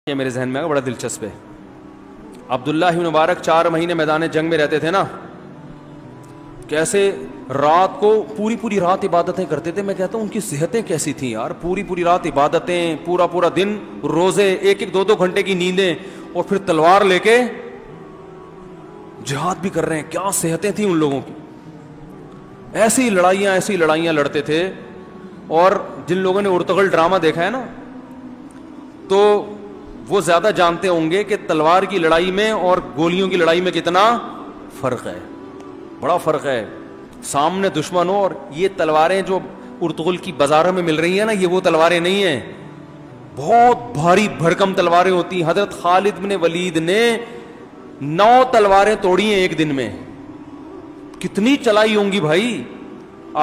یہ میرے ذہن میں آگا، بڑا دلچسپ ہے۔ عبداللہ بن مبارک 4 مہینے میدان جنگ میں رہتے تھے نا، کیسے رات کو پوری رات عبادتیں کرتے تھے۔ میں کہتا ہوں ان کی صحتیں کیسی تھیں یار، پوری رات عبادتیں، پورا دن روزے، 1-2 گھنٹے کی نیندیں، اور پھر تلوار لے کے جہاد بھی کر رہے ہیں۔ کیا صحتیں تھیں ان لوگوں کی، ایسی لڑائیاں لڑتے تھے۔ اور جن لوگوں نے ارطغرل ڈرامہ دیکھا ہے نا، تو وہ زیادہ جانتے ہوں گے کہ تلوار کی لڑائی میں اور گولیوں کی لڑائی میں کتنا فرق ہے، بڑا فرق ہے۔ سامنے دشمن ہو، اور یہ تلواریں جو ارطغرل کی بازاروں میں مل رہی ہیں نا، یہ وہ تلواریں نہیں ہیں، بہت بھاری بھرکم تلواریں ہوتی ہیں۔ حضرت خالد بن ولید نے 9 تلواریں توڑی ہیں ایک دن میں۔ کتنی چلائی ہوں گی بھائی،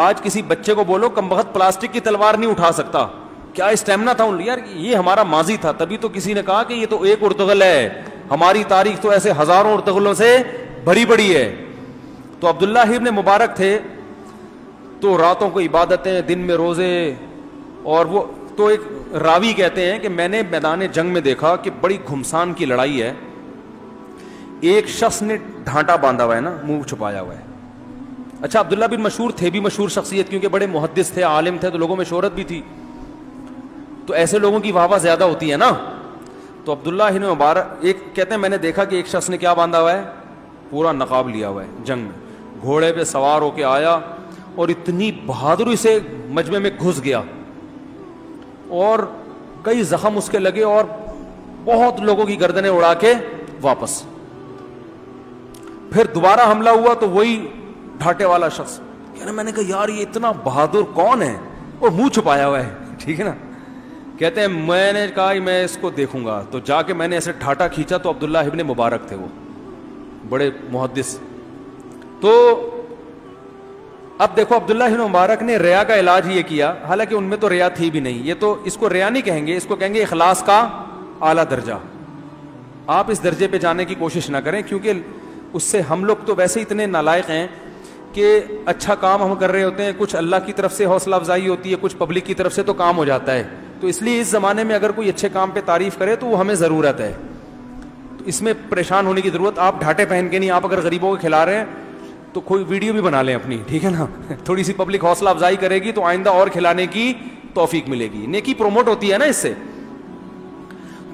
آج کسی بچے کو بولو کمبخت پلاسٹک کی تلوار نہیں اٹھا سکتا، کیا اسٹیمنا تھا یار۔ یہ ہمارا ماضی تھا، تبھی تو کسی نے کہا کہ یہ تو ایک ارطغرل ہے، ہماری تاریخ تو ایسے ہزاروں ارطغرلوں سے بھری پڑی ہے۔ تو عبداللہ ابن مبارک تھے تو راتوں کو عبادتیں، دن میں روزے۔ اور وہ تو ایک راوی کہتے ہیں کہ میں نے میدان جنگ میں دیکھا کہ بڑی گھمسان کی لڑائی ہے، ایک شخص نے ڈھانٹا باندھا ہوا ہے نا، منہ چھپایا ہوا ہے۔ اچھا، عبداللہ بن مشہور تھے بھی مشہور شخصیت، کیونکہ بڑے محدث تھے، عالم تھے، تو لوگوں میں شہرت بھی تھی، تو ایسے لوگوں کی واہ واہ زیادہ ہوتی ہے نا۔ تو عبداللہ بن مبارک ایک کہتے ہیں میں نے دیکھا کہ ایک شخص نے کیا باندھا ہوا ہے، پورا نقاب لیا ہوا ہے، جنگ میں گھوڑے پہ سوار ہو کے آیا اور اتنی بہادری سے مجمع میں گھس گیا، اور کئی زخم اس کے لگے، اور بہت لوگوں کی گردنیں اڑا کے واپس۔ پھر دوبارہ حملہ ہوا تو وہی ڈھاٹے والا شخص کہنا، میں نے کہا یار یہ اتنا بہادر کون ہے، اور منہ چھپایا ہوا ہے، ٹھیک ہے نا۔ کہتے ہیں میں نے کہا میں اس کو دیکھوں گا، تو جا کے میں نے ایسے ڈھاٹا کھینچا تو عبداللہ ابن مبارک تھے، وہ بڑے محدث۔ تو اب دیکھو عبداللہ ابن مبارک نے ریا کا علاج یہ کیا، حالانکہ ان میں تو ریا تھی بھی نہیں، یہ تو اس کو ریا نہیں کہیں گے، اس کو کہیں گے اخلاص کا اعلیٰ درجہ۔ آپ اس درجے پہ جانے کی کوشش نہ کریں، کیونکہ اس سے ہم لوگ تو ویسے اتنے نالائق ہیں کہ اچھا کام ہم کر رہے ہوتے ہیں، کچھ اللہ کی طرف سے حوصلہ افزائی ہوتی ہے، کچھ پبلک کی طرف سے تو کام ہو جاتا ہے۔ تو اس لیے اس زمانے میں اگر کوئی اچھے کام پہ تعریف کرے تو وہ ہمیں ضرورت ہے، تو اس میں پریشان ہونے کی ضرورت۔ آپ ڈھاٹے پہن کے نہیں، آپ اگر غریبوں کو کھلا رہے ہیں تو کوئی ویڈیو بھی بنا لیں اپنی، ٹھیک ہے نا، تھوڑی سی پبلک حوصلہ افزائی کرے گی تو آئندہ اور کھلانے کی توفیق ملے گی، نیکی پروموٹ ہوتی ہے نا اس سے۔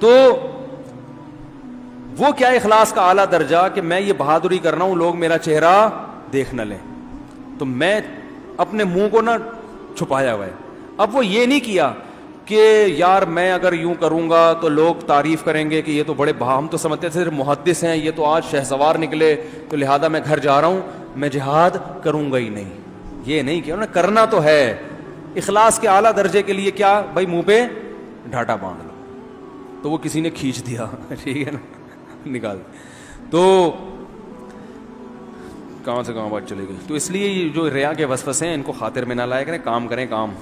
تو وہ کیا اخلاص کا اعلیٰ درجہ کہ میں یہ بہادری کر رہا ہوں، لوگ میرا چہرہ دیکھ نہ لیں، تو میں اپنے منہ کو نہ چھپایا ہوا ہے۔ اب وہ یہ نہیں کیا کہ یار میں اگر یوں کروں گا تو لوگ تعریف کریں گے کہ یہ تو بڑے ہم تو سمجھتے تھے محدث ہیں، یہ تو آج شہسوار نکلے، تو لہذا میں گھر جا رہا ہوں، میں جہاد کروں گا ہی نہیں۔ یہ نہیں کیا، انہیں کرنا تو ہے۔ اخلاص کے اعلیٰ درجے کے لیے کیا بھائی، منہ پہ ڈھاٹا باندھ لو، تو وہ کسی نے کھینچ دیا، ٹھیک ہے نا، نکال، تو کہاں سے کہاں بات چلے گئی۔ تو اس لیے جو ریا کے وسوسے ہیں ان کو خاطر میں نہ لائے کریں، کام کریں کام۔